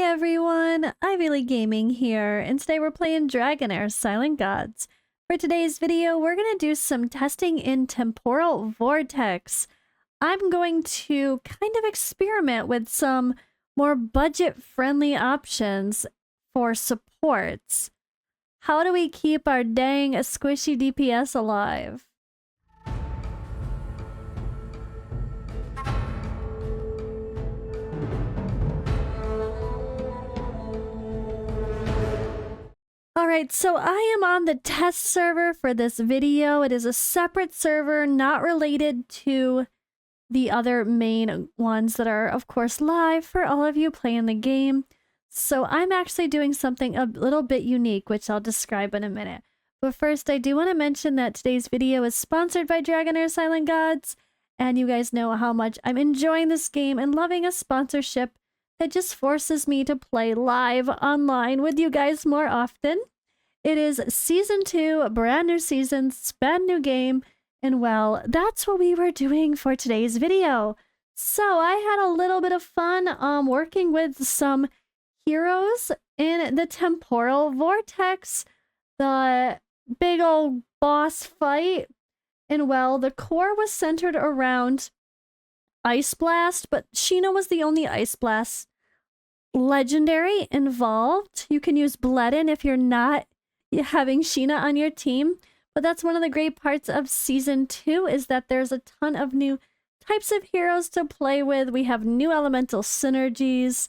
everyone, Ivy Gaming here, and today we're playing Dragonheir Silent Gods. For today's video, we're going to do some testing in Temporal Vortex. I'm going to kind of experiment with some more budget-friendly options for supports. How do we keep our dang squishy DPS alive? Alright, so I am on the test server for this video. It is a separate server, not related to the other main ones that are, of course, live for all of you playing the game. So I'm actually doing something a little bit unique, which I'll describe in a minute. But first, I do want to mention that today's video is sponsored by Dragonheir Silent Gods, and you guys know how much I'm enjoying this game and loving a sponsorship that just forces me to play live online with you guys more often. It is Season 2, a brand new season, brand new game, and well, that's what we were doing for today's video. So I had a little bit of fun working with some heroes in the Temporal Vortex, the big old boss fight, and well, the core was centered around Ice Blast, but Shinnah was the only Ice Blast legendary involved. You can use Bledin if you're not having Shinnah on your team, but that's one of the great parts of Season 2 is that there's a ton of new types of heroes to play with. We have new elemental synergies,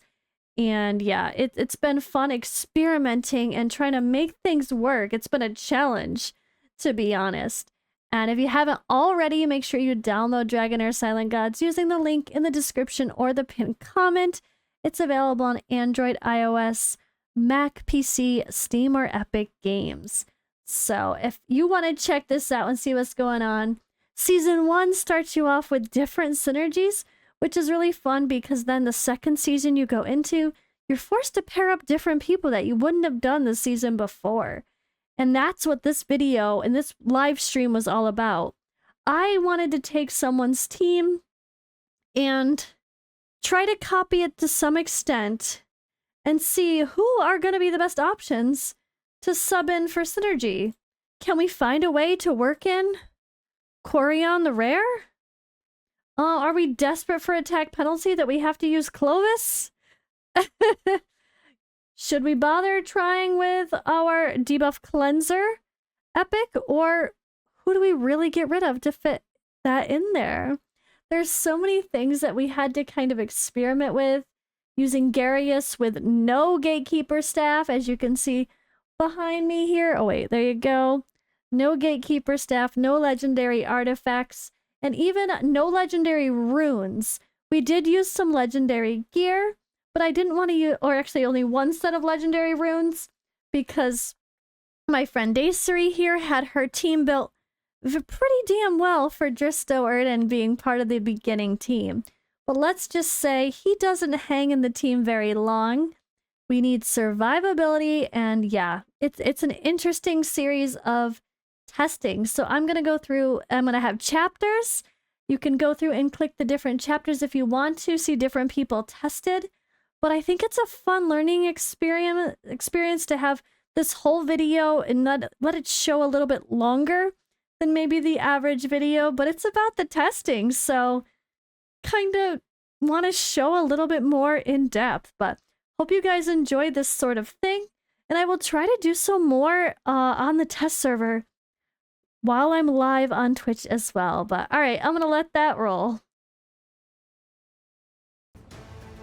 and yeah, it's been fun experimenting and trying to make things work. It's been a challenge, to be honest. And if you haven't already, make sure you download Dragonheir Silent Gods using the link in the description or the pinned comment. It's available on Android, iOS, Mac, PC, Steam, or Epic Games. So if you want to check this out and see what's going on, Season 1 starts you off with different synergies, which is really fun because then the second season you go into, you're forced to pair up different people that you wouldn't have done the season before. And that's what this video and this live stream was all about. I wanted to take someone's team and try to copy it to some extent and see who are going to be the best options to sub in for synergy. Can we find a way to work in Quarion the Rare? Are we desperate for attack penalty that we have to use Clovis? Should we bother trying with our debuff cleanser epic, or who do we really get rid of to fit that in there? There's so many things that we had to kind of experiment with, using Garius with no gatekeeper staff, as you can see behind me here. Oh wait, there you go. No gatekeeper staff, no legendary artifacts, and even no legendary runes. We did use some legendary gear, but I didn't want to use, or actually only one set of legendary runes, because my friend Dacery here had her team built pretty damn well for Drizzt and being part of the beginning team. But let's just say he doesn't hang in the team very long. We need survivability, and yeah, it's an interesting series of testing. So I'm going to go through, I'm going to have chapters. You can go through and click the different chapters if you want to see different people tested. But I think it's a fun learning experience to have this whole video and let it show a little bit longer than maybe the average video, but it's about the testing, so kind of want to show a little bit more in depth. But hope you guys enjoy this sort of thing, and I will try to do some more on the test server while I'm live on Twitch as well. But alright, I'm gonna let that roll.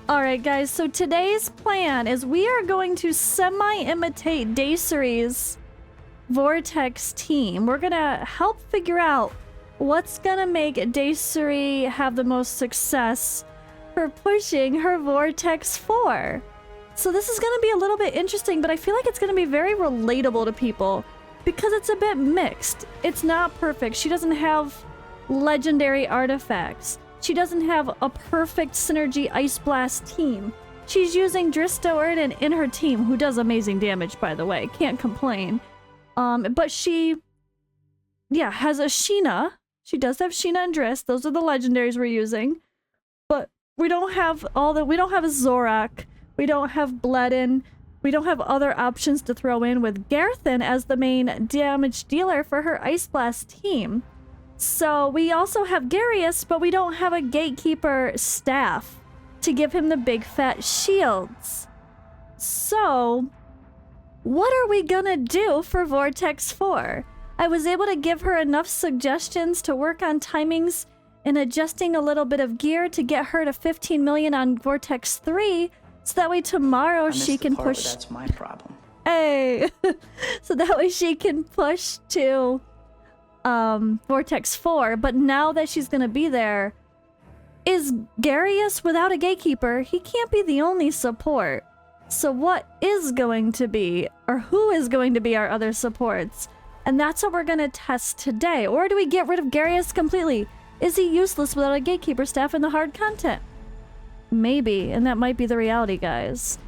Alright guys, so today's plan is we are going to semi-imitate Dacery's Vortex team. We're gonna help figure out what's gonna make Dacery have the most success for pushing her Vortex 4. So this is gonna be a little bit interesting, but I feel like it's gonna be very relatable to people because it's a bit mixed. It's not perfect. She doesn't have legendary artifacts. She doesn't have a perfect synergy Ice Blast team. She's using Drizzt in her team, who does amazing damage, by the way. Can't complain. But she, yeah, has a Shinnah. She does have Shinnah and Drizzt. Those are the legendaries we're using. But we don't have we don't have a Zorak. We don't have Bledin. We don't have other options to throw in with Garthen as the main damage dealer for her Ice Blast team. So we also have Garius, but we don't have a Gatekeeper staff to give him the big fat shields. So what are we gonna do for Vortex 4? I was able to give her enough suggestions to work on timings and adjusting a little bit of gear to get her to 15 million on Vortex 3, so that way tomorrow she can push. That's my problem. Hey, so that way she can push to Vortex 4. But now that she's gonna be there, is Garius without a Gatekeeper? He can't be the only support. So what is going to be, or who is going to be our other supports? And that's what we're gonna test today. Or do we get rid of Garius completely? Is he useless without a Gatekeeper staff in the hard content? Maybe, and that might be the reality, guys.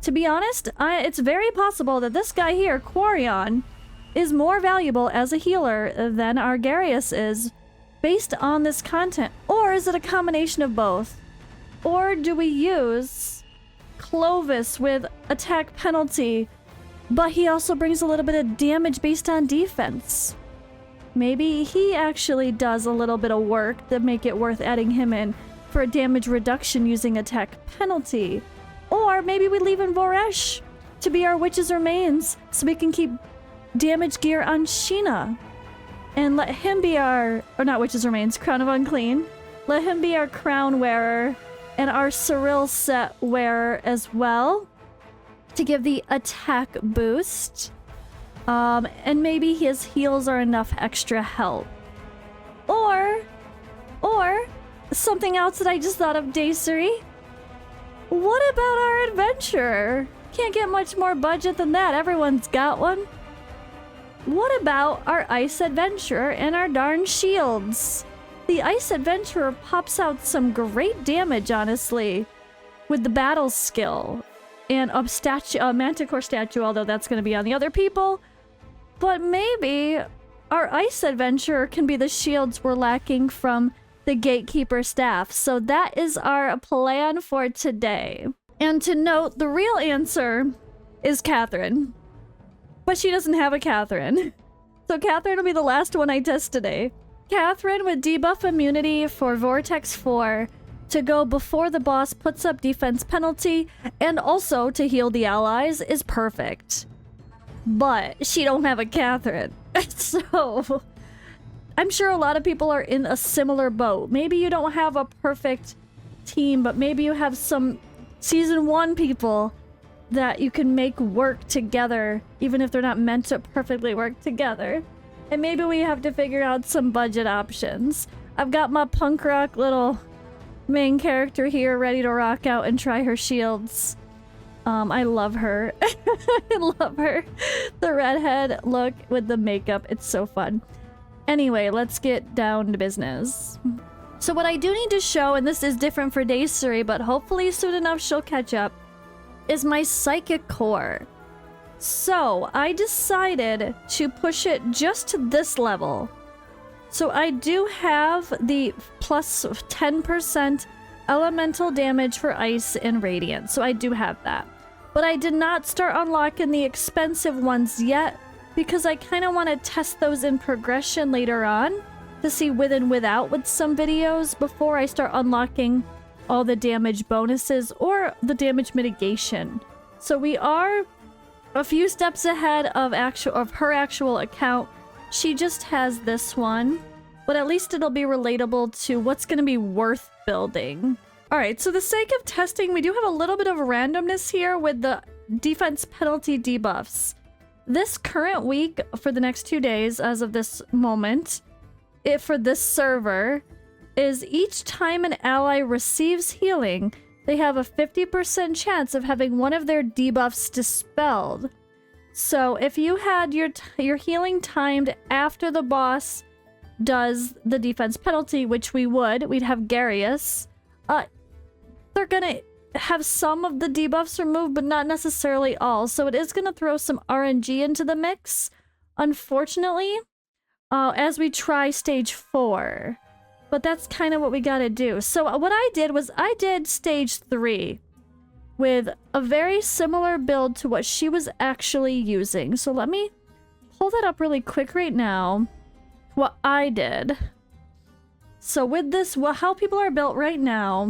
To be honest, it's very possible that this guy here, Quarion, is more valuable as a healer than our Garius is, based on this content. Or is it a combination of both? Or do we use Clovis with attack penalty, but he also brings a little bit of damage based on defense? Maybe he actually does a little bit of work that make it worth adding him in for a damage reduction using attack penalty. Or maybe we leave in Voresh to be our Witch's Remains so we can keep damage gear on Shinnah. And let him be our, or not Witch's Remains, Crown of Unclean. Let him be our crown wearer and our Cyril set wearer as well to give the attack boost. And maybe his heals are enough extra help. Or something else that I just thought of, Dacery. What about our adventurer? Can't get much more budget than that. Everyone's got one. What about our Ice Adventurer and our darn shields? The Ice Adventurer pops out some great damage, honestly, with the battle skill. And a Manticore statue, although that's going to be on the other people. But maybe our Ice Adventurer can be the shields we're lacking from the Gatekeeper staff. So that is our plan for today. And to note, the real answer is Catherine. But she doesn't have a Catherine. So Catherine will be the last one I test today. Catherine with debuff immunity for Vortex 4 to go before the boss puts up defense penalty and also to heal the allies is perfect. But she don't have a Catherine. So I'm sure a lot of people are in a similar boat. Maybe you don't have a perfect team, but maybe you have some Season 1 people that you can make work together, even if they're not meant to perfectly work together. And maybe we have to figure out some budget options. I've got my punk rock little main character here ready to rock out and try her shields. I love her. I love her. The redhead look with the makeup. It's so fun. Anyway, let's get down to business. So what I do need to show, and this is different for Dacery, but hopefully soon enough she'll catch up, is my Psychic Core. So I decided to push it just to this level. So I do have the plus 10% elemental damage for ice and radiant. So I do have that. But I did not start unlocking the expensive ones yet because I kind of want to test those in progression later on to see with and without with some videos before I start unlocking all the damage bonuses or the damage mitigation. So we are a few steps ahead of her actual account. She just has this one, but at least it'll be relatable to what's going to be worth building. All right, so the sake of testing, we do have a little bit of randomness here with the defense penalty debuffs. This current week, for the next 2 days as of this moment, for this server, is each time an ally receives healing, they have a 50% chance of having one of their debuffs dispelled. So if you had your healing timed after the boss does the defense penalty, which we'd have Garius, they're gonna have some of the debuffs removed, but not necessarily all. So it is gonna throw some RNG into the mix, unfortunately, as we try stage 4. But that's kind of what we gotta do. So what I did was I did stage 3. with a very similar build to what she was actually using. So let me pull that up really quick right now. What I did. So with this, well, how people are built right now,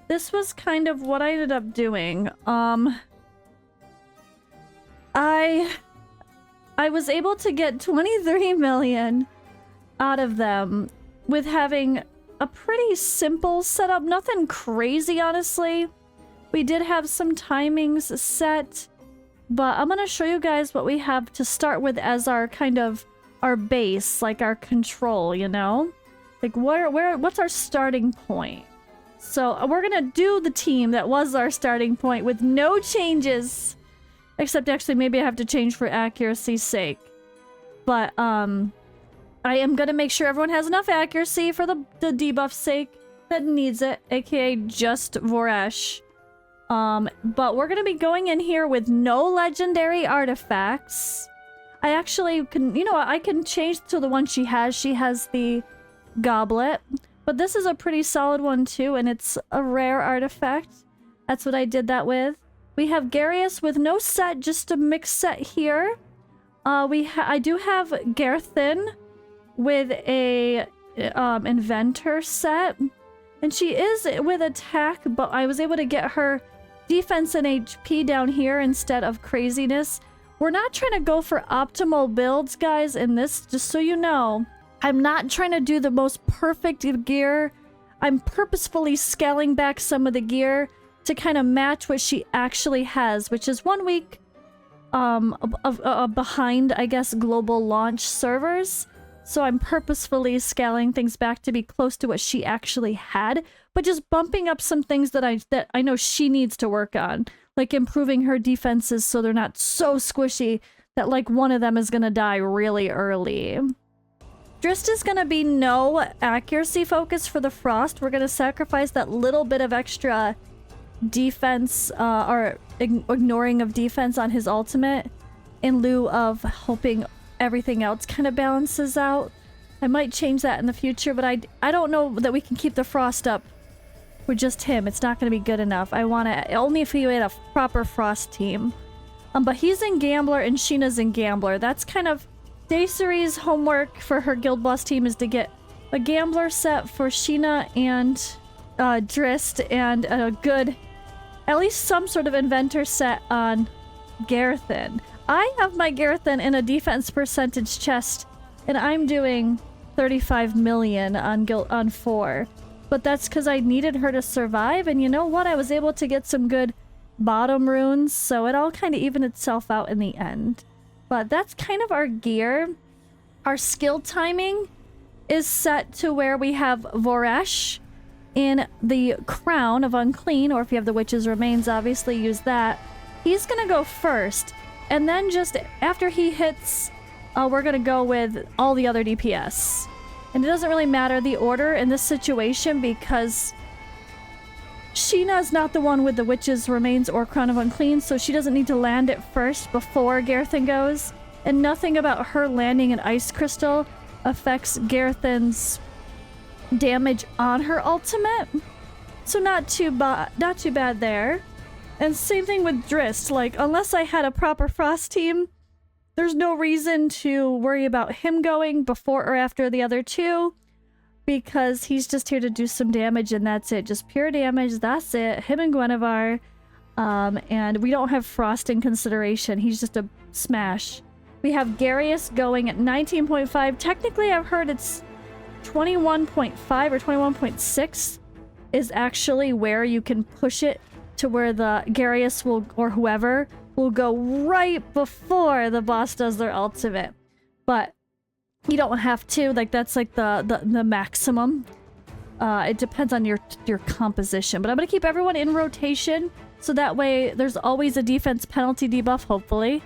this was kind of what I ended up doing. I was able to get 23 million out of them with having a pretty simple setup. Nothing crazy, honestly. We did have some timings set, but I'm gonna show you guys what we have to start with as our kind of our base, like our control, you know? Like what's our starting point? So we're gonna do the team that was our starting point with no changes. Except actually maybe I have to change for accuracy's sake. But I am gonna make sure everyone has enough accuracy for the debuff's sake that needs it, aka just Voresh. But we're gonna be going in here with no legendary artifacts. I actually can, you know what, I can change to the one she has. She has the goblet, but this is a pretty solid one too, and it's a rare artifact. That's what I did that with. We have Garius with no set, just a mixed set here. I do have Garthin with a inventor set, and she is with attack, but I was able to get her defense and HP down here instead of craziness. We're not trying to go for optimal builds, guys, in this, just so you know. I'm not trying to do the most perfect gear. I'm purposefully scaling back some of the gear to kind of match what she actually has, which is 1 week behind, I guess, global launch servers. So I'm purposefully scaling things back to be close to what she actually had, but just bumping up some things that I know she needs to work on, like improving her defenses so they're not so squishy that like one of them is gonna die really early. Drizzt is gonna be no accuracy focus for the Frost. We're gonna sacrifice that little bit of extra defense or ignoring of defense on his ultimate in lieu of hoping everything else kind of balances out. I might change that in the future, but I don't know that we can keep the Frost up with just him. It's not going to be good enough. I want to only if we had a proper Frost team. But he's in Gambler and Shinnah's in Gambler. That's kind of Daisyree's homework for her Guild Boss team, is to get a Gambler set for Shinnah and Drizzt, and a good, at least some sort of inventor set on Garthin. I have my Garthin in a defense percentage chest, and I'm doing 35 million on 4. But that's because I needed her to survive, and you know what? I was able to get some good bottom runes, so it all kind of evened itself out in the end. But that's kind of our gear. Our skill timing is set to where we have Voresh in the Crown of Unclean, or if you have the Witch's Remains, obviously use that. He's gonna go first, and then just after he hits, we're gonna go with all the other DPS. And it doesn't really matter the order in this situation because Shinnah's not the one with the Witch's Remains or Crown of Unclean, so she doesn't need to land it first before Garthin goes. And nothing about her landing an Ice Crystal affects Garthin's damage on her ultimate. So not too bad there. And same thing with Drizzt. Like, unless I had a proper Frost team, there's no reason to worry about him going before or after the other two, because he's just here to do some damage and that's it. Just pure damage, that's it. Him and Guinevere. And we don't have Frost in consideration. He's just a smash. We have Garius going at 19.5. Technically, I've heard it's 21.5 or 21.6 is actually where you can push it to where the Garius will, or whoever, will go right before the boss does their ultimate. But you don't have to. Like, that's like the maximum. It depends on your composition. But I'm going to keep everyone in rotation, so that way there's always a defense penalty debuff, hopefully,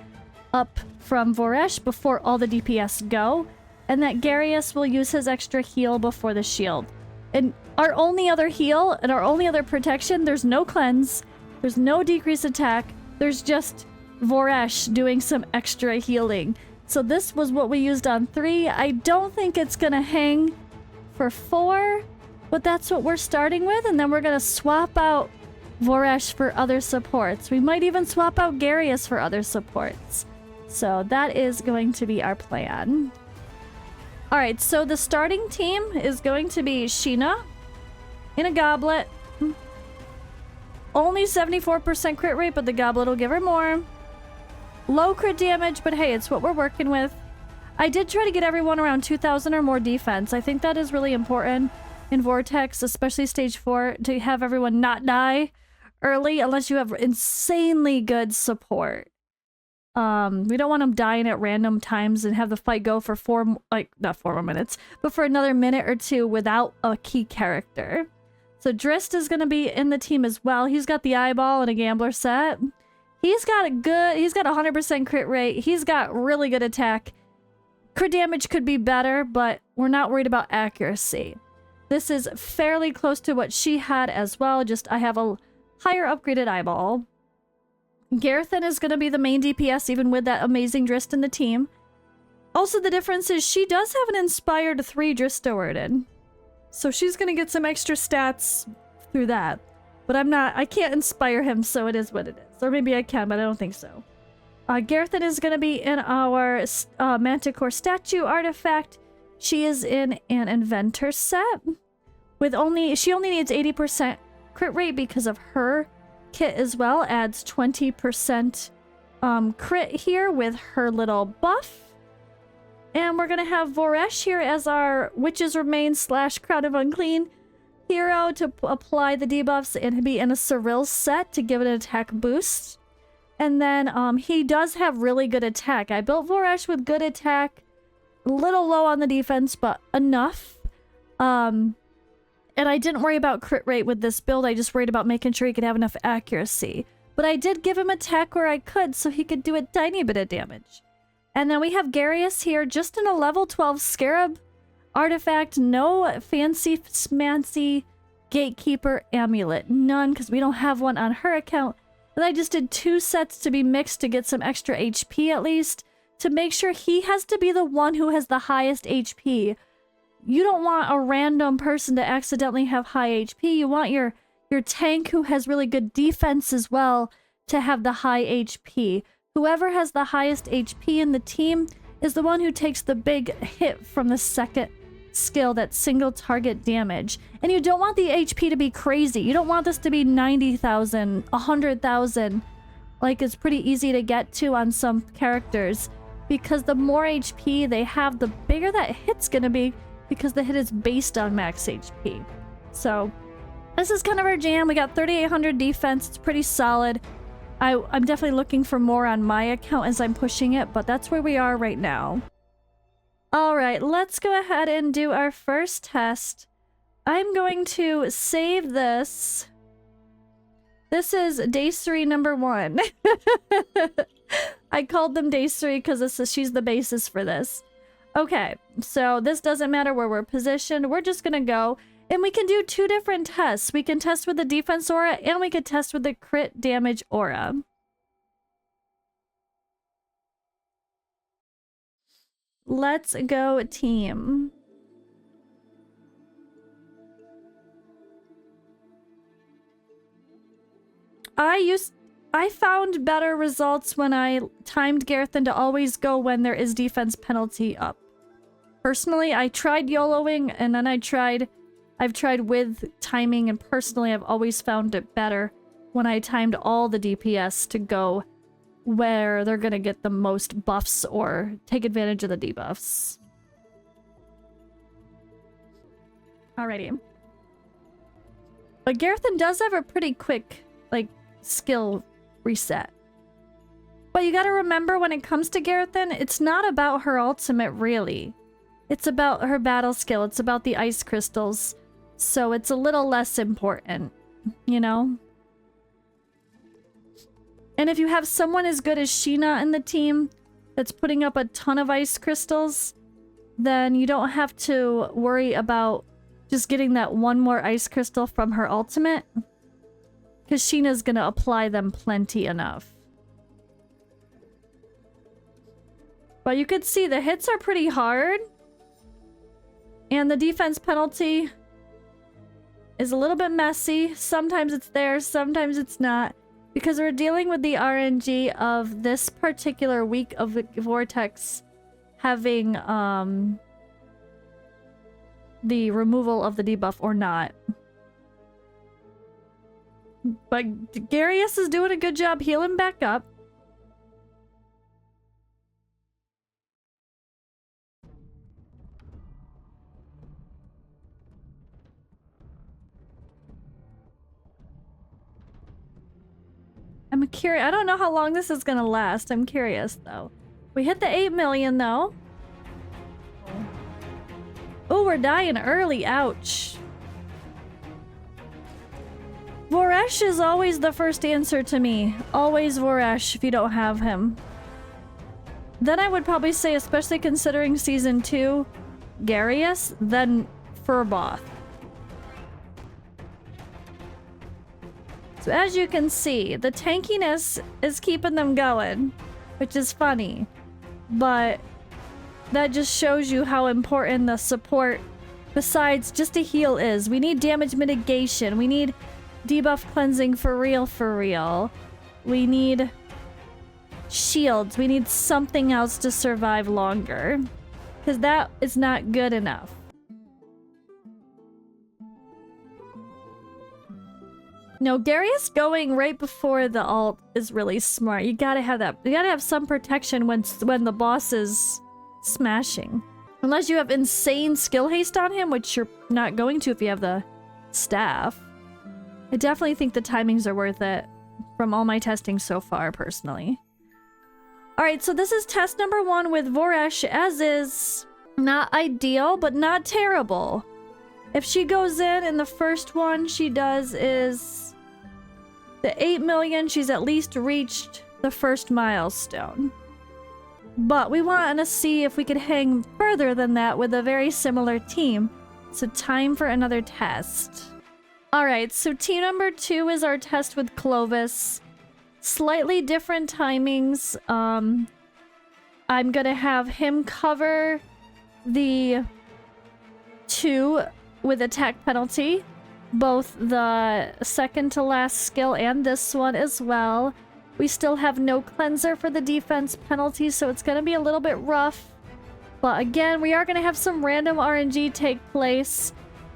up from Voresh before all the DPS go. And that Garius will use his extra heal before the shield. And our only other heal and our only other protection, there's no cleanse, there's no decreased attack, there's just Voresh doing some extra healing. So this was what we used on 3. I don't think it's gonna hang for 4, but that's what we're starting with, and then we're gonna swap out Voresh for other supports. We might even swap out Garius for other supports. So that is going to be our plan. Alright, so the starting team is going to be Shinnah in a goblet. Only 74% crit rate, but the goblet will give her more. Low crit damage, but hey, it's what we're working with. I did try to get everyone around 2,000 or more defense. I think that is really important in Vortex, especially stage 4, to have everyone not die early unless you have insanely good support. We don't want them dying at random times and have the fight go for not 4 more minutes, but for another minute or two without a key character. So Drizzt is going to be in the team as well. He's got the eyeball and a gambler set. He's got 100% crit rate. He's got really good attack. Crit damage could be better, but we're not worried about accuracy. This is fairly close to what she had as well, just I have a higher upgraded eyeball. Garthen is going to be the main DPS even with that amazing Drizzt in the team. Also, the difference is she does have an inspired 3 Drizzt awarded. So she's going to get some extra stats through that. But I can't inspire him, so it is what it is. Or maybe I can, but I don't think so. Garthen is going to be in our Manticore statue artifact. She is in an inventor set. She only needs 80% crit rate because of her kit as well. Adds 20% crit here with her little buff. And we're going to have Voresh here as our Witch's Remain / Crown of Unclean hero to apply the debuffs and be in a Cyril set to give it an attack boost. And then he does have really good attack. I built Voresh with good attack. A little low on the defense, but enough. And I didn't worry about crit rate with this build. I just worried about making sure he could have enough accuracy. But I did give him attack where I could so he could do a tiny bit of damage. And then we have Garius here just in a level 12 Scarab artifact. No fancy smancy gatekeeper amulet. None, because we don't have one on her account. But I just did 2 sets to be mixed to get some extra HP at least. To make sure he has to be the one who has the highest HP. You don't want a random person to accidentally have high HP. You want your tank who has really good defense as well to have the high HP. Whoever has the highest HP in the team is the one who takes the big hit from the second skill, that single target damage. And you don't want the HP to be crazy. You don't want this to be 90,000, 100,000. Like it's pretty easy to get to on some characters. Because the more HP they have, the bigger that hit's gonna be, because the hit is based on max HP. So this is kind of our jam. We got 3,800 defense. It's pretty solid. I'm definitely looking for more on my account as I'm pushing it, but that's where we are right now. All right, let's go ahead and do our first test. I'm going to save this. This is day 3, number 1. I called them day 3 because she's the basis for this. Okay, so this doesn't matter where we're positioned. We're just gonna go, and we can do 2 different tests. We can test with the defense aura, and we can test with the crit damage aura. Let's go, team. I found better results when I timed Garthen to always go when there is defense penalty up. Personally, I tried YOLOing, and then I've tried with timing, and personally I've always found it better when I timed all the DPS to go where they're gonna get the most buffs or take advantage of the debuffs. Alrighty. But Garthen does have a pretty quick, skill reset. But you gotta remember, when it comes to Garthen, it's not about her ultimate, really. It's about her battle skill. It's about the ice crystals. So it's a little less important, you know? And if you have someone as good as Shinnah in the team that's putting up a ton of ice crystals, then you don't have to worry about just getting that one more ice crystal from her ultimate. Because Shinnah's gonna apply them plenty enough. But you could see the hits are pretty hard. And the defense penalty is a little bit messy. Sometimes it's there, sometimes it's not. Because we're dealing with the RNG of this particular week of the Vortex having the removal of the debuff or not. But Garius is doing a good job healing back up. I'm curious. I don't know how long this is gonna last. I'm curious though. We hit the 8 million though. Oh, we're dying early. Ouch. Voresh is always the first answer to me. Always Voresh if you don't have him. Then I would probably say, especially considering Season 2, Garius, then Furboth. So as you can see, the tankiness is keeping them going, which is funny. But that just shows you how important the support, besides just a heal, is. We need damage mitigation. We need debuff cleansing for real. We need shields. We need something else to survive longer. Because that is not good enough. No, Garius going right before the ult is really smart. You gotta have that. You gotta have some protection when the boss is smashing. Unless you have insane skill haste on him, which you're not going to if you have the staff. I definitely think the timings are worth it from all my testing so far, personally. Alright, so this is test number 1 with Voresh, as is. Not ideal, but not terrible. If she goes in and the first one she does is the 8 million, she's at least reached the first milestone. But we want to see if we could hang further than that with a very similar team. So time for another test. Alright, so team number 2 is our test with Clovis. Slightly different timings. I'm gonna have him cover the 2 with attack penalty. Both the second to last skill and this one as well. We still have no cleanser for the defense penalty, so it's gonna be a little bit rough. But again, we are gonna have some random RNG take place.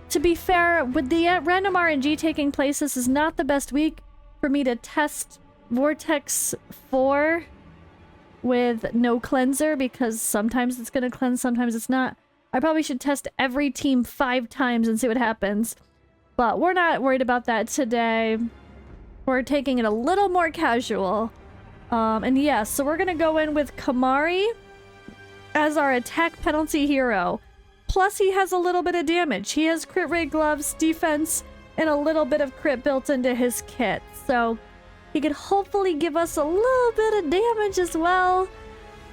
To be fair, with the random RNG taking place, this is not the best week for me to test Vortex 4 with no cleanser, because sometimes it's gonna cleanse, sometimes it's not. I probably should test every team 5 times and see what happens. But we're not worried about that today. We're taking it a little more casual. And yeah, so we're gonna go in with Kimahri as our attack penalty hero. Plus he has a little bit of damage. He has crit rate gloves, defense, and a little bit of crit built into his kit. So he could hopefully give us a little bit of damage as well.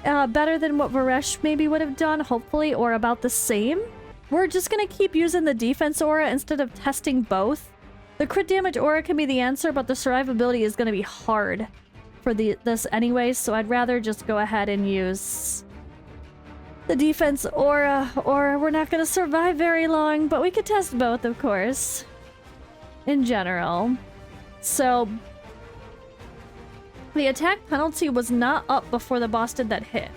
Better than what Voresh maybe would have done, hopefully, or about the same. We're just gonna keep using the defense aura instead of testing both. The crit damage aura can be the answer, but the survivability is gonna be hard for this anyway, so I'd rather just go ahead and use the defense aura, or we're not gonna survive very long, but we could test both, of course, in general. So the attack penalty was not up before the boss did that hit.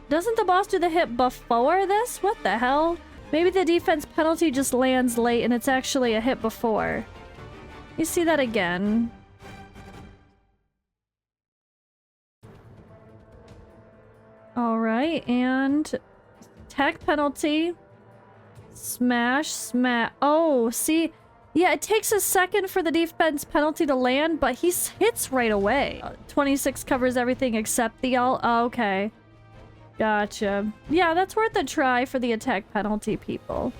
Doesn't the boss do the hit before this? What the hell? Maybe the defense penalty just lands late and it's actually a hit before. You see that again. Alright, and attack penalty. Smash, smash. Oh, see? Yeah, it takes a second for the defense penalty to land, but he hits right away. 26 covers everything except the ult. Oh, okay. Gotcha. Yeah, that's worth a try for the attack penalty, people.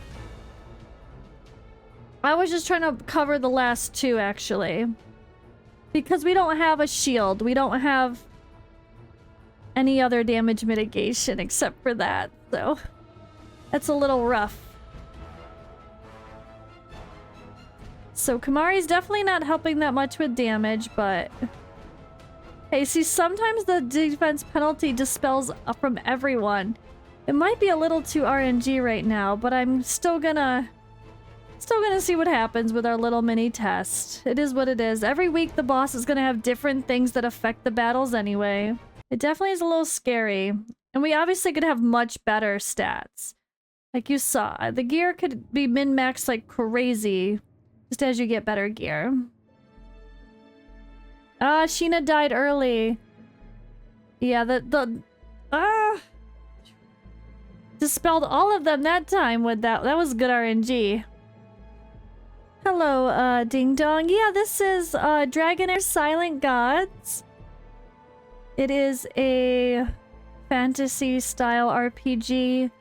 I was just trying to cover the last 2, actually. Because we don't have a shield. We don't have any other damage mitigation except for that, so that's a little rough. So Kimahri's definitely not helping that much with damage, but hey, see, sometimes the defense penalty dispels from everyone. It might be a little too RNG right now, but I'm still gonna Still gonna see what happens with our little mini test. It is what it is. Every week the boss is gonna have different things that affect the battles anyway. It definitely is a little scary. And we obviously could have much better stats. Like you saw, the gear could be min-maxed like crazy just as you get better gear. Ah, Shinnah died early. Yeah, dispelled all of them that time with that. That was good RNG. Hello, Ding Dong. Yeah, this is Dragonheir Silent Gods. It is a fantasy-style RPG.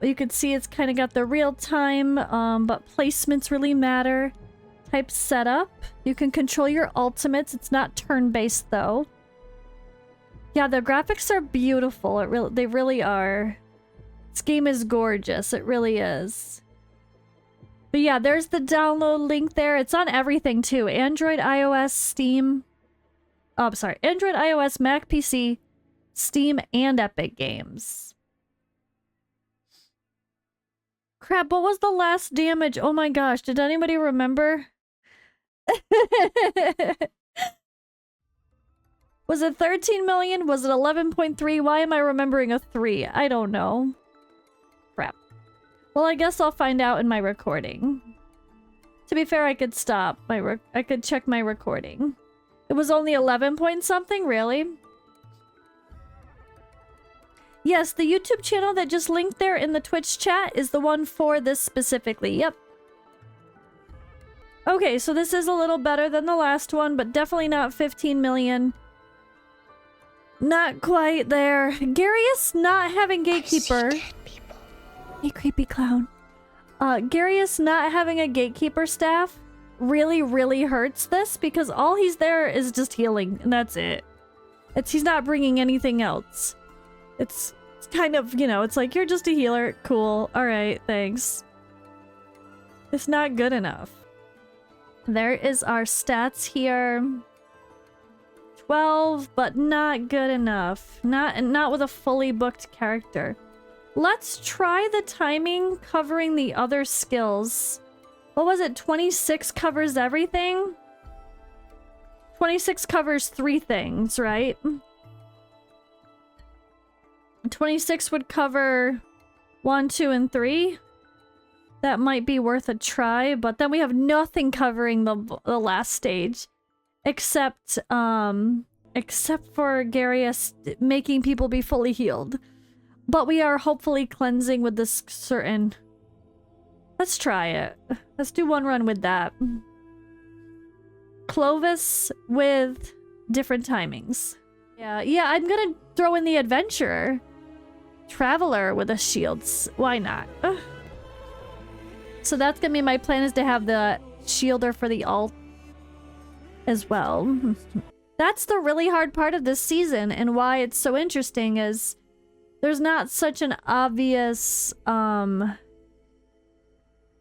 You can see it's kind of got the real-time, but placements really matter. Type setup. You can control your ultimates. It's not turn-based, though. Yeah, the graphics are beautiful. They really are. This game is gorgeous. It really is. But yeah, there's the download link there. It's on everything too. Android, iOS, Steam. Oh, I'm sorry. Android, iOS, Mac, PC, Steam, and Epic Games. Crap, what was the last damage? Oh my gosh, did anybody remember? Was it 13 million? Was it 11.3? Why am I remembering a 3? I don't know. Crap. Well, I guess I'll find out in my recording. To be fair, I could stop I could check my recording. It was only 11 point something, really? Yes, the YouTube channel that just linked there in the Twitch chat is the one for this specifically. Yep. Okay, so this is a little better than the last one, but definitely not 15 million. Not quite there. Garius not having Gatekeeper. Hey, creepy clown. Garius not having a Gatekeeper staff really, really hurts this because all he's there is just healing, and that's it. He's not bringing anything else. It's kind of, you know, it's like, you're just a healer. Cool. Alright, thanks. It's not good enough. There is our stats here. 12, but not good enough. Not with a fully booked character. Let's try the timing covering the other skills. What was it? 26 covers everything? 26 covers 3 things, right? 26 would cover 1, 2, and 3. That might be worth a try, but then we have nothing covering the last stage. Except for Garius making people be fully healed. But we are hopefully cleansing with this certain... Let's try it. Let's do one run with that. Clovis with different timings. Yeah, I'm gonna throw in the Adventurer. Traveler with the shields. Why not? Ugh. So that's gonna be my plan, is to have the shielder for the alt as well. That's the really hard part of this season, and why it's so interesting is there's not such an obvious I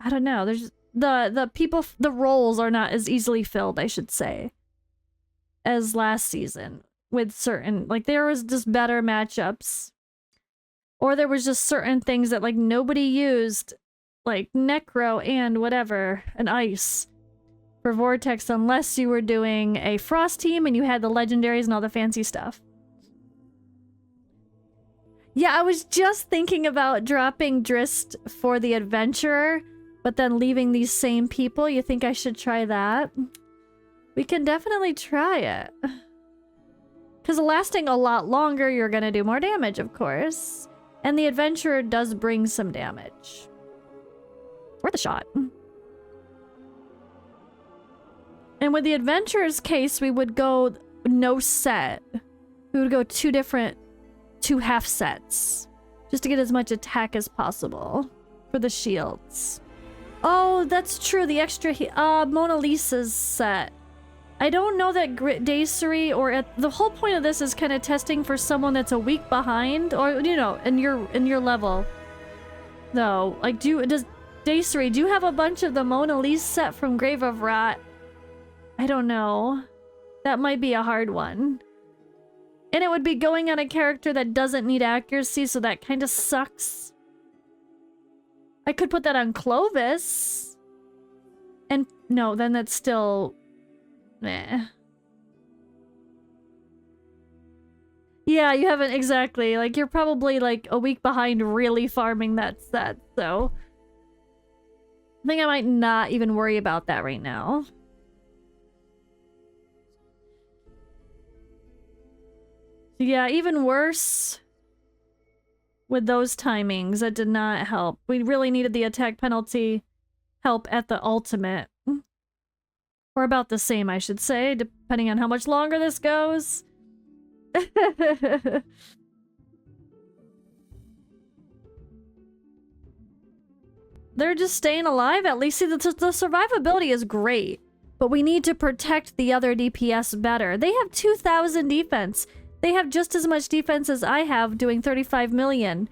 don't know, there's the roles are not as easily filled, I should say, as last season with certain, like, there was just better matchups, or there was just certain things that like nobody used, like Necro and whatever, and Ice for Vortex, unless you were doing a Frost team and you had the legendaries and all the fancy stuff. Yeah, I was just thinking about dropping Drizzt for the Adventurer, but then leaving these same people. You think I should try that? We can definitely try it. Because lasting a lot longer, you're gonna do more damage, of course. And the Adventurer does bring some damage. Worth a shot. And with the Adventurer's case, we would go no set. We would go 2 half sets. Just to get as much attack as possible for the shields. Oh, that's true. The extra Mona Lisa's set. I don't know that Dacery or the whole point of this is kind of testing for someone that's a week behind, or you know, in your level. Though, like, does Dacery, do you have a bunch of the Mona Lisa set from Grave of Rot? I don't know. That might be a hard one. And it would be going on a character that doesn't need accuracy, so that kind of sucks. I could put that on Clovis. And no, then that's still... meh. Yeah, you haven't exactly. Like, you're probably like a week behind really farming that set, so... I think I might not even worry about that right now. Yeah, even worse with those timings. That did not help. We really needed the attack penalty help at the ultimate. Or about the same, I should say, depending on how much longer this goes. They're just staying alive at least. See, the survivability is great, but we need to protect the other DPS better. They have 2,000 defense. They have just as much defense as I have, doing 35 million.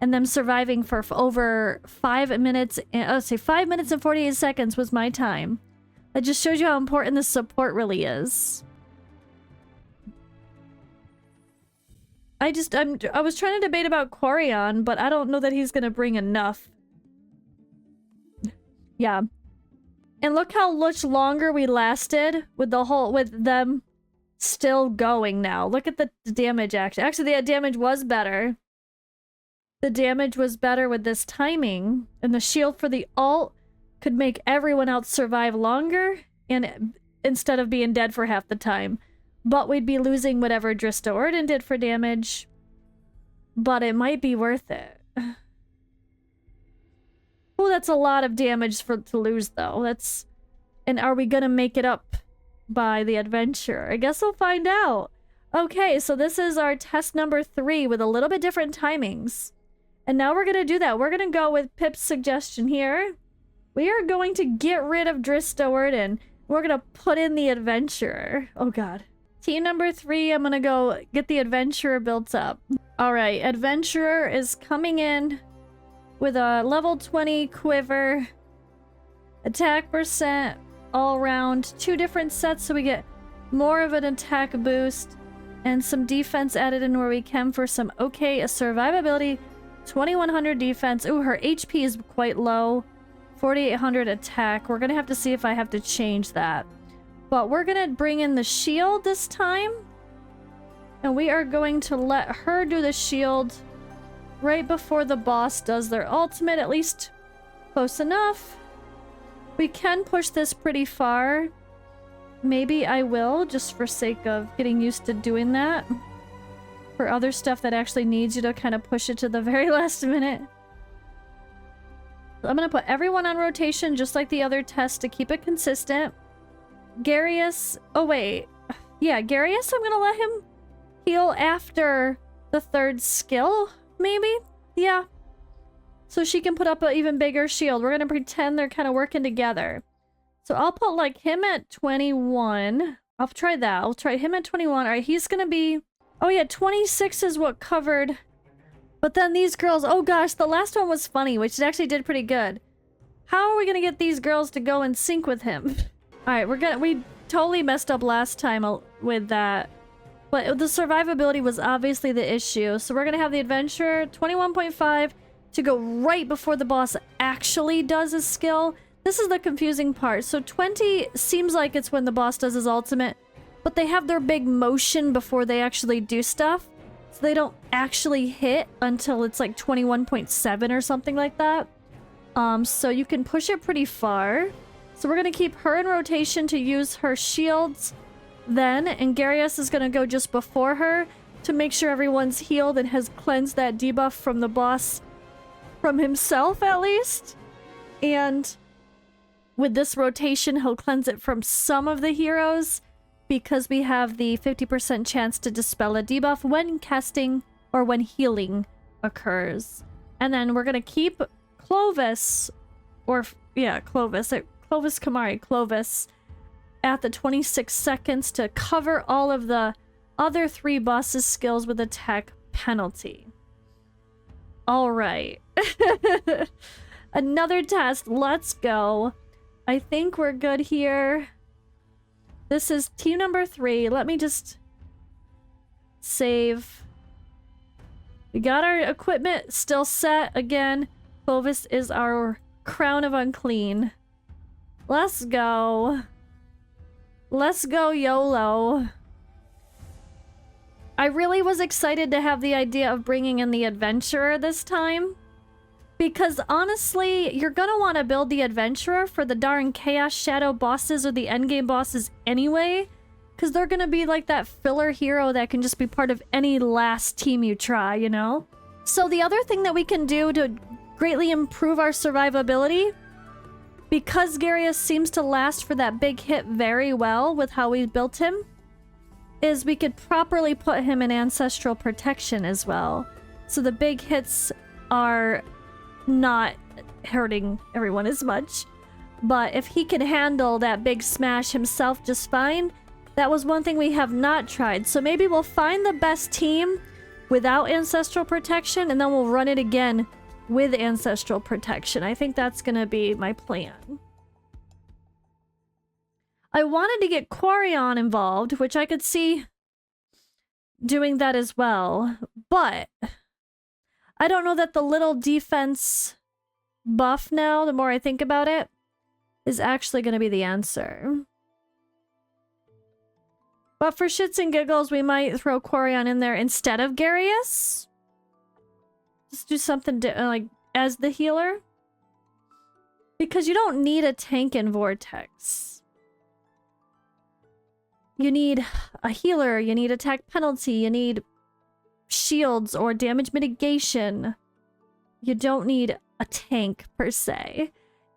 And them surviving for over 5 minutes, say 5 minutes and 48 seconds was my time. That just shows you how important this support really is. I was trying to debate about Quarion, but I don't know that he's gonna bring enough. Yeah. And look how much longer we lasted with them still going now. Look at the damage actually. Actually, the damage was better. The damage was better with this timing, and the shield for the ult could make everyone else survive longer and instead of being dead for half the time. But we'd be losing whatever Drizzt did for damage. But it might be worth it. Oh, that's a lot of damage to lose though. That's... And are we gonna make it up by the adventure? I guess we'll find out. Okay, so this is our test number 3 with a little bit different timings. And now we're gonna do that. We're gonna go with Pip's suggestion here. We are going to get rid of Drizzt and we're gonna put in the adventurer. Oh god. Team number 3, I'm gonna go get the adventurer built up. Alright, adventurer is coming in with a level 20 quiver, attack percent all around, 2 different sets so we get more of an attack boost, and some defense added in where we can for some okay survivability. 2100 defense. Ooh, her HP is quite low. 4800 attack. We're gonna have to see if I have to change that. But we're gonna bring in the shield this time. And we are going to let her do the shield right before the boss does their ultimate, at least close enough. We can push this pretty far. Maybe I will, just for sake of getting used to doing that. For other stuff that actually needs you to kind of push it to the very last minute. I'm gonna put everyone on rotation just like the other test to keep it consistent. Garius... Oh, wait. Yeah, Garius, I'm gonna let him heal after the 3rd skill, maybe? Yeah. So she can put up an even bigger shield. We're gonna pretend they're kind of working together. So I'll put, like, him at 21. I'll try that. I'll try him at 21. Alright, he's gonna be... Oh yeah, 26 is what covered. But then these girls... Oh gosh, the last one was funny, which actually did pretty good. How are we gonna get these girls to go in sync with him? Alright, we totally messed up last time with that. But the survivability was obviously the issue. So we're gonna have the adventurer 21.5 to go right before the boss actually does his skill. This is the confusing part. So 20 seems like it's when the boss does his ultimate, but they have their big motion before they actually do stuff. So they don't actually hit until it's like 21.7 or something like that. So you can push it pretty far. So we're gonna keep her in rotation to use her shields then, and Garius is gonna go just before her to make sure everyone's healed and has cleansed that debuff from the boss, from himself at least. And with this rotation, he'll cleanse it from some of the heroes because we have the 50% chance to dispel a debuff when casting or when healing occurs. And then we're gonna keep Clovis, or yeah, Clovis Kamari, Clovis, at the 26 seconds to cover all of the other 3 bosses' skills with attack penalty. Alright. Another test. Let's go. I think we're good here. This is team number 3. Let me just save. We got our equipment still set. Again, Clovis is our crown of unclean. Let's go. Let's go YOLO. I really was excited to have the idea of bringing in the adventurer this time. Because honestly, you're gonna want to build the adventurer for the darn Chaos Shadow bosses or the endgame bosses anyway. Because they're gonna be like that filler hero that can just be part of any last team you try, you know? So the other thing that we can do to greatly improve our survivability, because Garius seems to last for that big hit very well with how we built him, is we could properly put him in Ancestral Protection as well. So the big hits are not hurting everyone as much. But if he can handle that big smash himself just fine, that was one thing we have not tried. So maybe we'll find the best team without Ancestral Protection, and then we'll run it again with Ancestral Protection. I think that's gonna be my plan. I wanted to get Quarion involved, which I could see doing that as well, but I don't know that the little defense buff now, the more I think about it, is actually going to be the answer. But for shits and giggles, we might throw Quarion in there instead of Garius. Just do something like as the healer. Because you don't need a tank in Vortex. You need a healer, you need attack penalty, you need shields or damage mitigation. You don't need a tank per se.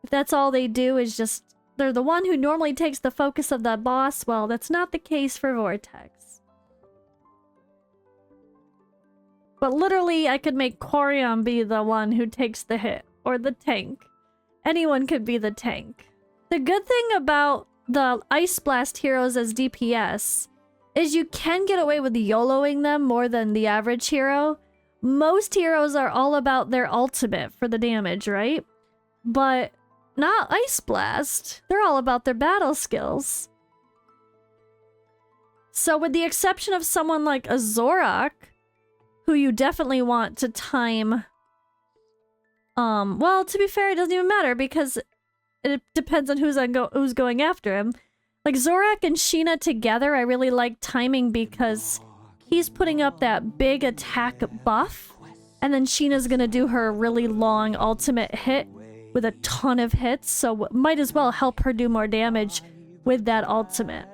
If that's all they do is just, they're the one who normally takes the focus of the boss, well, that's not the case for Vortex. But literally, I could make Quarion be the one who takes the hit, or the tank. Anyone could be the tank. The good thing about the Ice Blast heroes as DPS is you can get away with YOLOing them more than the average hero. Most heroes are all about their ultimate for the damage, right? But not Ice Blast. They're all about their battle skills. So with the exception of someone like a Zorak, who you definitely want to time... well, to be fair, it doesn't even matter because it depends on who's going after him. Like Zorak and Shinnah together, I really like timing because he's putting up that big attack buff, and then Shinnah's gonna do her really long ultimate hit with a ton of hits, so might as well help her do more damage with that ultimate.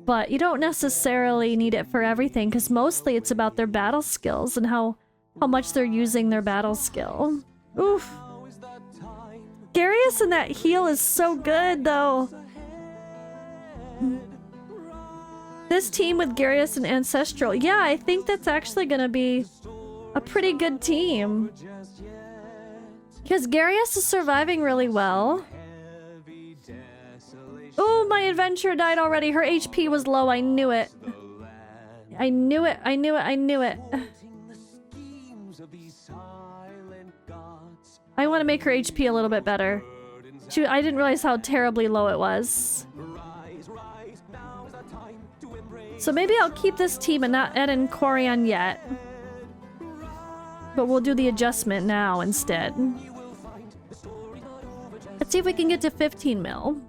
But you don't necessarily need it for everything, because mostly it's about their battle skills and how much they're using their battle skill. Oof. Garius and that heal is so good, though. This team with Garius and Ancestral. Yeah, I think that's actually gonna be a pretty good team. Because Garius is surviving really well. Oh, my adventurer died already. Her HP was low. I knew it. I knew it. I knew it. I knew it. I want to make her HP a little bit better. I didn't realize how terribly low it was. So maybe I'll keep this team and not add in Quarion yet. But we'll do the adjustment now instead. Let's see if we can get to 15 mil.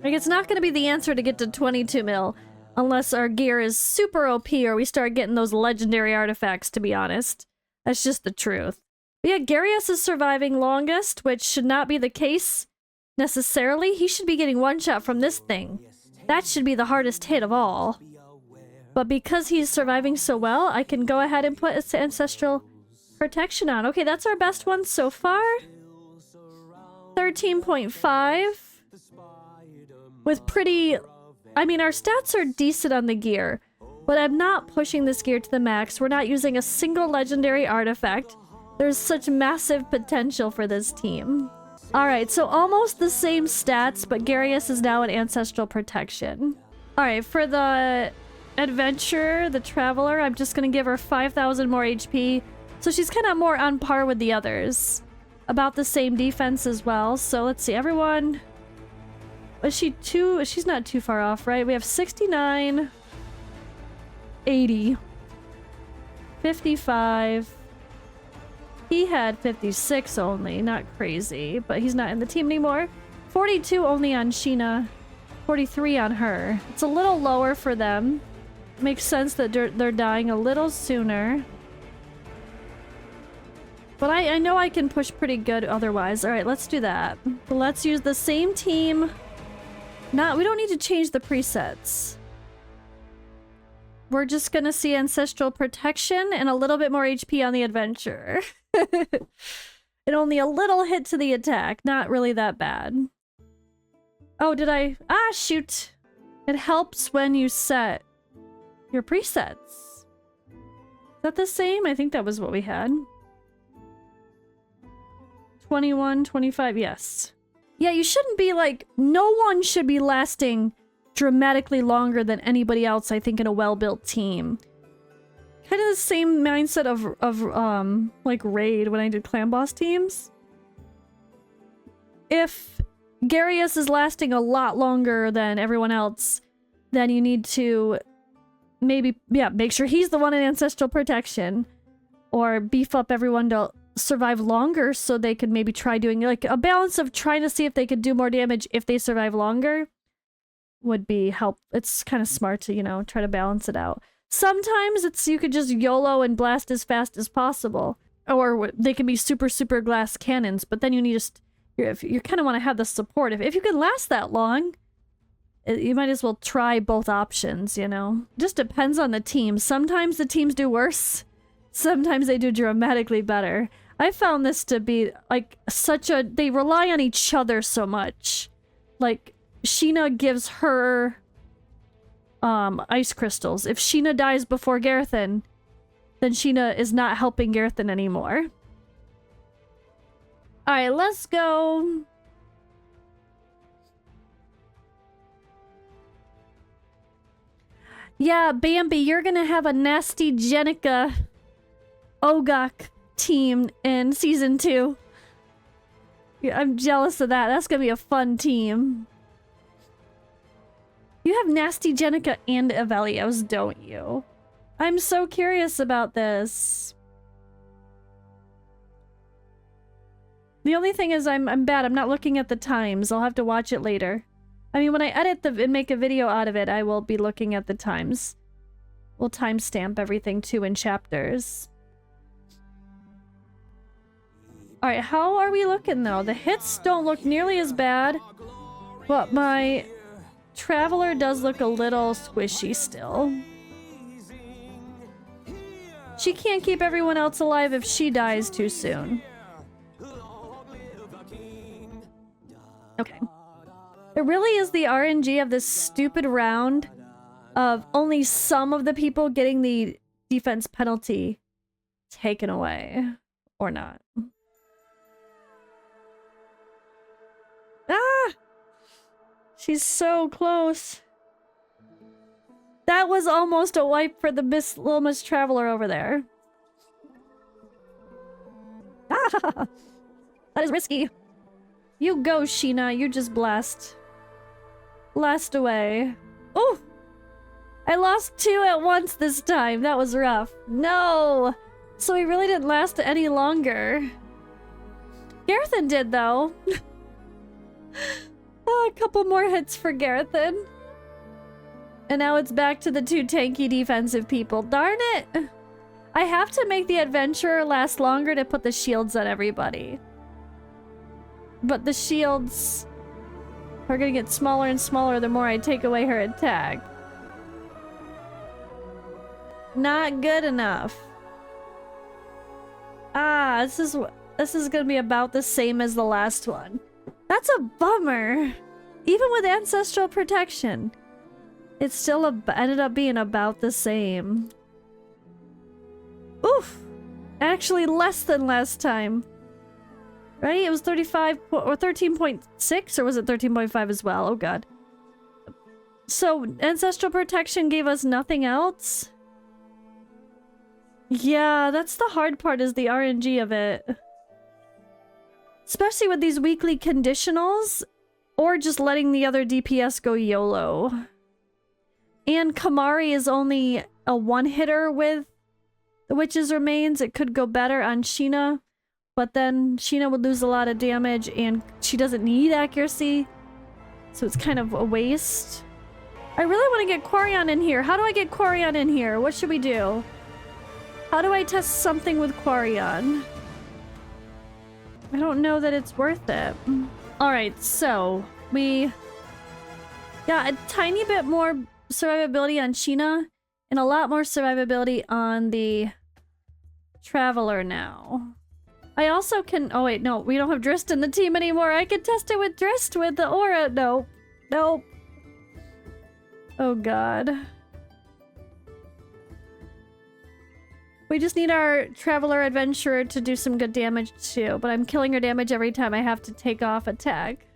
Like, it's not going to be the answer to get to 22 mil unless our gear is super OP or we start getting those legendary artifacts, to be honest. That's just the truth. But yeah, Garius is surviving longest, which should not be the case necessarily. He should be getting one shot from this thing. That should be the hardest hit of all. But because he's surviving so well, I can go ahead and put his Ancestral Protection on. Okay, that's our best one so far. 13.5. With pretty... I mean, our stats are decent on the gear. But I'm not pushing this gear to the max. We're not using a single legendary artifact. There's such massive potential for this team. Alright, so almost the same stats, but Garius is now an Ancestral Protection. Alright, for the Adventurer, the Traveler, I'm just gonna give her 5,000 more HP. So she's kind of more on par with the others. About the same defense as well. So let's see, everyone... Is she too... She's not too far off, right? We have 69... 80... 55... He had 56 only, not crazy, but he's not in the team anymore. 42 only on Shinnah, 43 on her. It's a little lower for them. Makes sense that they're dying a little sooner. But I know I can push pretty good otherwise. All right, let's do that. Let's use the same team. We don't need to change the presets. We're just gonna see Ancestral Protection and a little bit more HP on the Adventurer. And only a little hit to the attack. Not really that bad. Oh, did I? Ah, shoot. It helps when you set your presets. Is that the same? I think that was what we had. 21, 25, yes. Yeah, you shouldn't be like, no one should be lasting dramatically longer than anybody else, I think, in a well-built team. Kind of the same mindset of like Raid when I did clan boss teams. If Garius is lasting a lot longer than everyone else, then you need to maybe, yeah, make sure he's the one in Ancestral Protection. Or beef up everyone to survive longer so they could maybe try doing like a balance of trying to see if they could do more damage if they survive longer would be help. It's kind of smart to, you know, try to balance it out. Sometimes it's you could just YOLO and blast as fast as possible, or they can be super glass cannons, but then you need just you kind of want to have the support. If you can last that long, you might as well try both options, you know. Just depends on the team. Sometimes the teams do worse, sometimes they do dramatically better. I found this to be like they rely on each other so much. Like Shinnah gives her ice crystals. If Shinnah dies before Garthen, then Shinnah is not helping Garthen anymore. Alright, let's go. Yeah, Bambi, you're gonna have a nasty Jenica Ogok team in season 2. Yeah, I'm jealous of that. That's gonna be a fun team. You have nasty Jenica and Avelios, don't you? I'm so curious about this. The only thing is I'm bad. I'm not looking at the times. I'll have to watch it later. I mean, when I edit and make a video out of it, I will be looking at the times. We'll timestamp everything too in chapters. Alright, how are we looking though? The hits don't look nearly as bad, but my Traveler does look a little squishy still. She can't keep everyone else alive if she dies too soon. Okay. It really is the RNG of this stupid round of only some of the people getting the defense penalty taken away. Or not. Ah! She's so close. That was almost a wipe for the Little Miss Traveler over there. Ah! That is risky. You go, Shinnah. You just blast. Blast away. Oh! I lost 2 at once this time. That was rough. No! So he really didn't last any longer. Garthen did, though. Oh, a couple more hits for Garthen. And now it's back to the 2 tanky defensive people. Darn it! I have to make the Adventurer last longer to put the shields on everybody. But the shields are gonna get smaller and smaller the more I take away her attack. Not good enough. Ah, this is gonna be about the same as the last one. That's a bummer. Even with Ancestral Protection, it still ended up being about the same. Oof! Actually less than last time. Right? It was 35 or 13.6, or was it 13.5 as well? Oh god. So, Ancestral Protection gave us nothing else? Yeah, that's the hard part, is the RNG of it. Especially with these weekly conditionals, or just letting the other DPS go YOLO. And Kamari is only a one-hitter with the Witch's Remains. It could go better on Shinnah. but then Shinnah would lose a lot of damage, and she doesn't need accuracy, so it's kind of a waste. I really want to get Quarion in here. How do I get Quarion in here? What should we do? How do I test something with Quarion? I don't know that it's worth it. Alright, so we got a tiny bit more survivability on Shinnah and a lot more survivability on the Traveler now. I also can... Oh wait, no, we don't have Drizzt in the team anymore. I can test it with Drizzt with the aura. No. Nope. Oh god. We just need our Traveler Adventurer to do some good damage too, but I'm killing her damage every time I have to take off attack.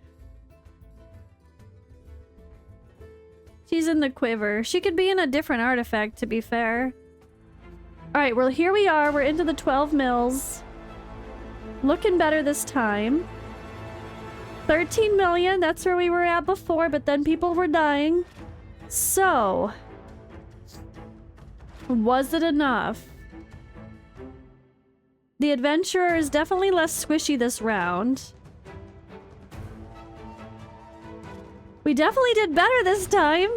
She's in the quiver. She could be in a different artifact, to be fair. Alright, well here we are. We're into the 12 mils. Looking better this time. 13 million, that's where we were at before, but then people were dying. So... was it enough? The Adventurer is definitely less squishy this round. We definitely did better this time.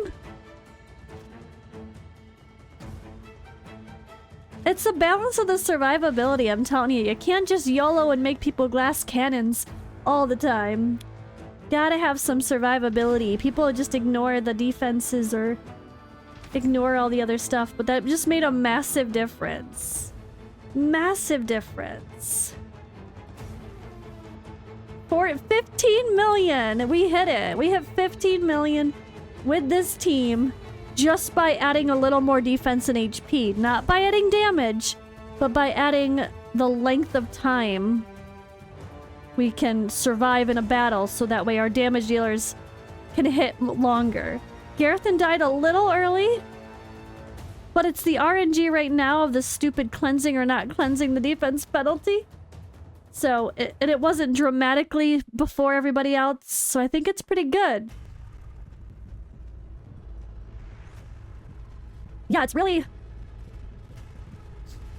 It's the balance of the survivability, I'm telling you. You can't just YOLO and make people glass cannons all the time. Gotta have some survivability. People just ignore the defenses or ignore all the other stuff, but that just made a massive difference. Massive difference. For 15 million! We hit it! We have 15 million with this team just by adding a little more defense and HP. Not by adding damage, but by adding the length of time we can survive in a battle so that way our damage dealers can hit longer. Gareth died a little early, but it's the RNG right now of the stupid cleansing or not cleansing the defense penalty. So, it wasn't dramatically before everybody else, so I think it's pretty good. Yeah, it's really...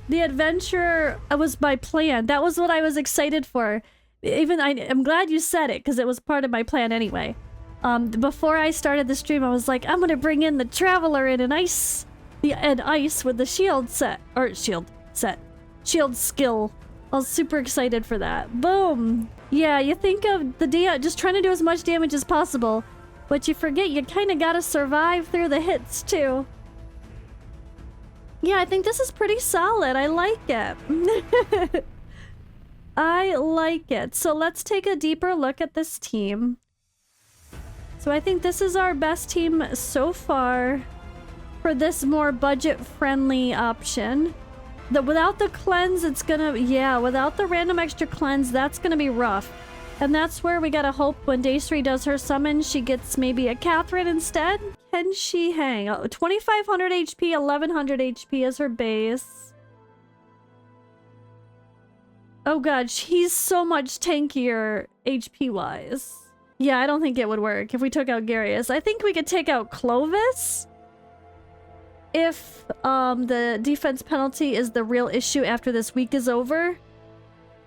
The Adventurer was my plan. That was what I was excited for. I'm glad you said it, because it was part of my plan anyway. Before I started the stream, I was like, I'm gonna bring in the Traveler in an ice with the shield set. Or shield set. Shield skill. I was super excited for that. Boom! Yeah, you think of the just trying to do as much damage as possible, but you forget you kind of gotta survive through the hits too. Yeah, I think this is pretty solid. I like it. I like it. So let's take a deeper look at this team. So I think this is our best team so far for this more budget-friendly option. Without the cleanse, it's gonna... Yeah, without the random extra cleanse, that's gonna be rough. And that's where we gotta hope when Daysri does her summon, she gets maybe a Catherine instead. Can she hang? 2500 HP, 1100 HP as her base. Oh god, she's so much tankier HP-wise. Yeah, I don't think it would work if we took out Garius. I think we could take out Clovis if the defense penalty is the real issue after this week is over.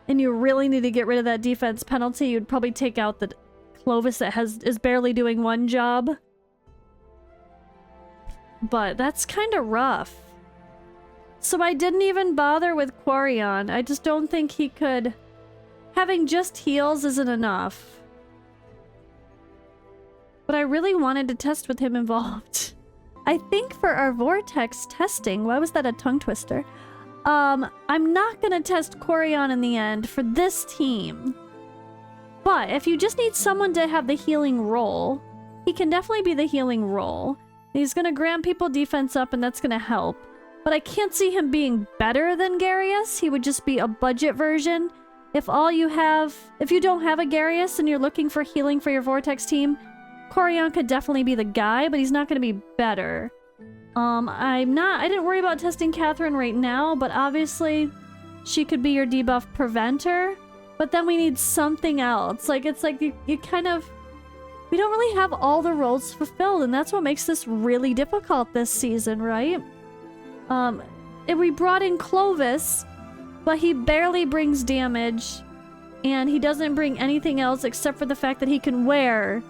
And you really need to get rid of that defense penalty, you'd probably take out the Clovis that is barely doing one job. But that's kind of rough. So I didn't even bother with Quarion. I just don't think he could... Having just heals isn't enough. But I really wanted to test with him involved. I think for our Vortex Testing... Why was that a tongue twister? I'm not gonna test Quarion in the end for this team. But if you just need someone to have the healing role, he can definitely be the healing role. He's gonna grant people defense up and that's gonna help. But I can't see him being better than Garius. He would just be a budget version. If you don't have a Garius and you're looking for healing for your Vortex team, Quarion could definitely be the guy, but he's not gonna be better. I didn't worry about testing Catherine right now, but obviously she could be your debuff preventer. But then we need something else. It's like you kind of... We don't really have all the roles fulfilled, and that's what makes this really difficult this season, right? If we brought in Clovis, but he barely brings damage, and he doesn't bring anything else except for the fact that he can wear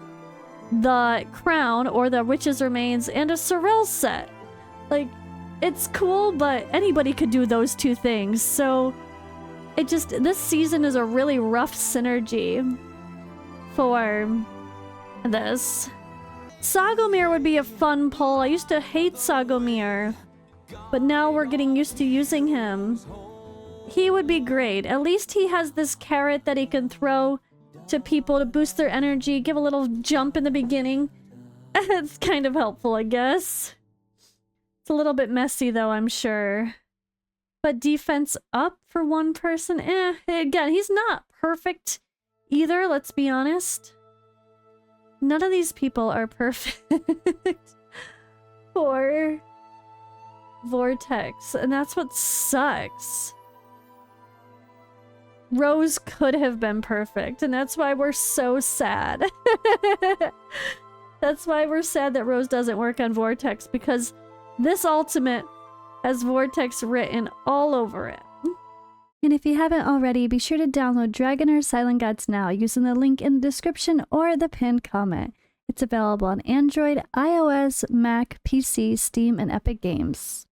the crown or the witch's remains and a Sorrel set. Like, it's cool, but anybody could do those two things. So this season is a really rough synergy for this. Sagomir would be a fun pull. I used to hate Sagomir, but now we're getting used to using him. He would be great. At least he has this carrot that he can throw to people to boost their energy, give a little jump in the beginning. It's kind of helpful, I guess. It's a little bit messy though, I'm sure. But defense up for one person? Again, he's not perfect either, let's be honest. None of these people are perfect for Vortex, and that's what sucks. Rose could have been perfect, and that's why we're so sad. That's why we're sad that Rose doesn't work on Vortex, because this ultimate has Vortex written all over it. And if you haven't already, be sure to download Dragonheir Silent Guides now using the link in the description or the pinned comment. It's available on Android, iOS, Mac, PC, Steam, and Epic Games.